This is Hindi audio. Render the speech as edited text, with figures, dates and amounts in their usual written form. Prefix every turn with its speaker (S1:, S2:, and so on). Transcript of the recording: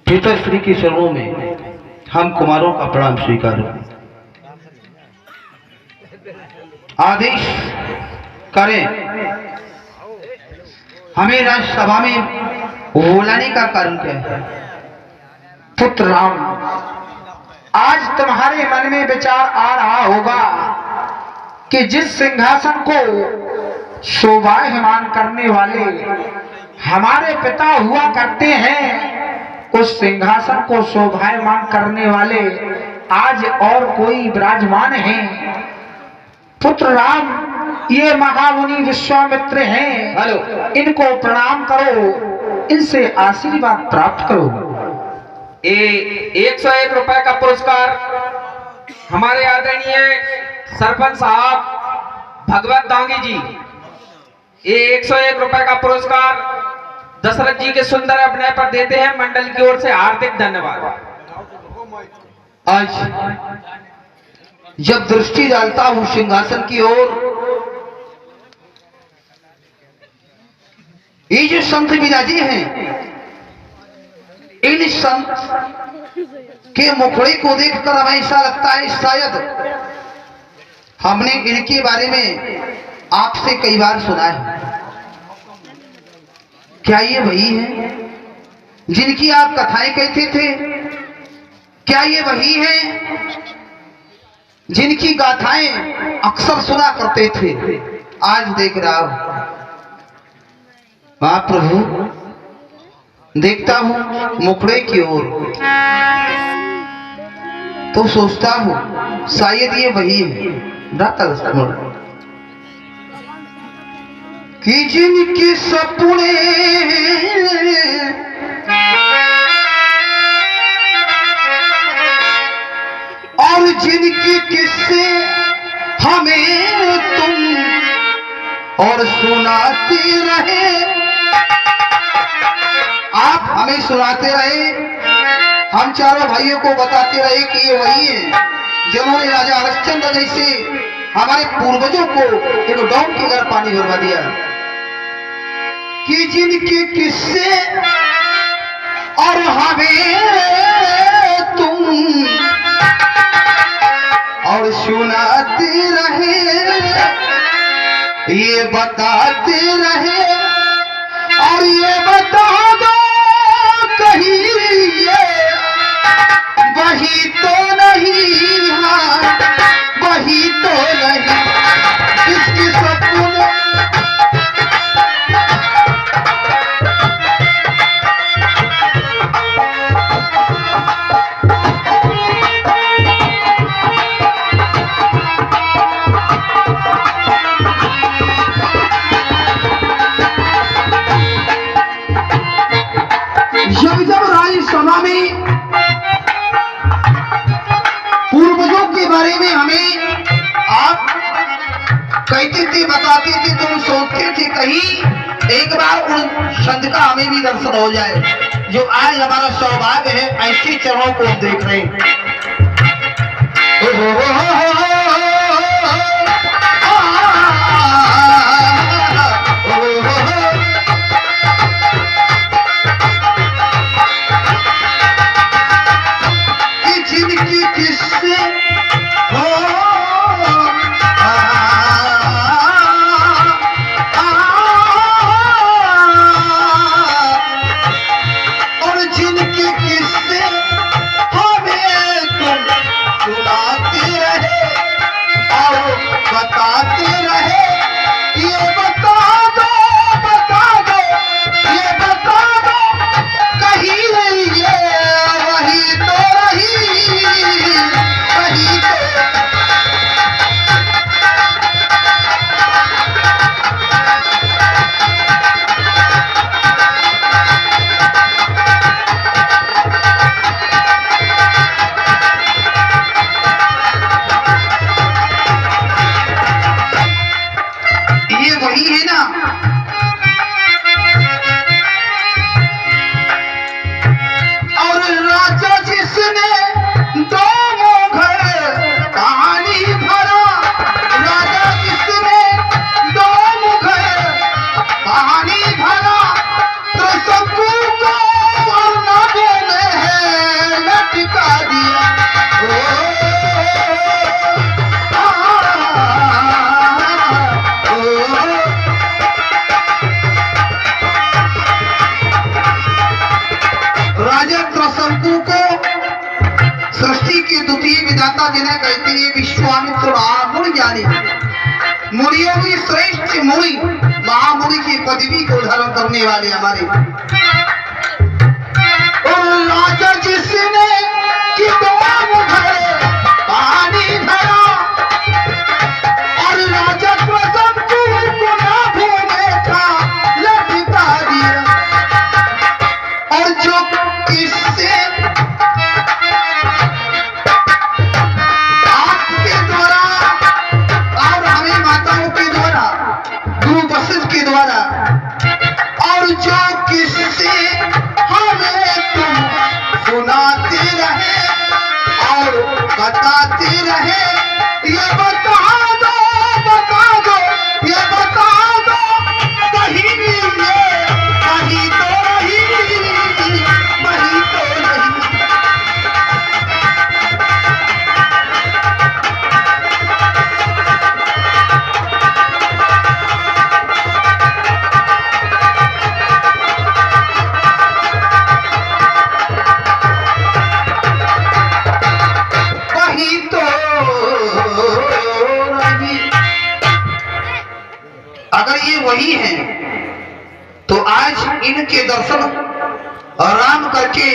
S1: पिताश्री के चरणों में हम कुमारों का प्रणाम स्वीकार। आदेश करें, हमें राज्यसभा में बुलाने का कारण क्या है?
S2: पुत्र राम, आज तुम्हारे मन में विचार आ रहा होगा कि जिस सिंहासन को शोभायमान करने वाले हमारे पिता हुआ करते हैं, उस सिंहासन को शोभायमान करने वाले आज और कोई विराजमान हैं। पुत्र राम, ये महामुनि विश्वामित्र हैं।
S1: हेलो,
S2: इनको प्रणाम करो, इनसे आशीर्वाद प्राप्त करो।
S3: ये 101 रुपए का पुरस्कार हमारे आदरणीय सरपंच साहब भगवत दांगी जी, ये 101 रुपए का पुरस्कार दशरथ जी के सुंदर अभिनय पर देते हैं। मंडल की ओर से हार्दिक धन्यवाद।
S1: आज जब दृष्टि डालता हूं सिंहासन की ओर, ये जो संत विराजी हैं, इन संत के मुखड़े को देखकर हमें ऐसा लगता है शायद हमने इनके बारे में आपसे कई बार सुना है। क्या ये वही है जिनकी आप कथाएं कहते थे? क्या ये वही है जिनकी गाथाएं अक्सर सुना करते थे? आज देख रहा हूं, हाँ प्रभु, देखता हूं मुखड़े की ओर तो सोचता हूं शायद ये वही है कि जिनके सपने और जिनकी किस्से हमें तुम और सुनाते रहे, आप हमें सुनाते रहे, हम चारों भाइयों को बताते रहे कि ये वही है जिन्होंने राजा हरिश्चंद्र जैसे हमारे पूर्वजों को एक डॉम के घर पानी भरवा दिया, कि जिनके किस्से और हमें तुम और सुनाते रहे, ये बताते रहे और ये बता दो कहीं ये वही तो नहीं, हाँ वही तो नहीं इसकी सपने। जब राज्यसभा में पूर्वजों के बारे में हमें आप कहते थे, बताते थे, तो हम सोचते थे कहीं एक बार उन संत का हमें भी दर्शन हो जाए, जो आज हमारा सौभाग्य है ऐसे चरणों को देख रहे हैं। कहानी भरा तो सबको वरना में सृष्टि के द्वितीय विधाता जिन्हें कहते हैं विश्वामित्र महामुनि ज्ञानी, मुनियों की श्रेष्ठ मुनि, महामुनि की पदवी को धारण करने वाले हमारे राजा जिसने कि पानी धरा और राजा को सब को ना भूले था लटका दिया, और जो किससे आपके द्वारा और हमें माताओं के द्वारा गुरु वशिष्ठ के द्वारा और जो किससे हमें तुम सुनाते रहे और बताते रहे, ये बता दो ये बता दो कहीं ये कहीं तो नहीं वही तो नहीं। वही तो नहीं। अगर ये वही है तो आज इनके दर्शन आराम करके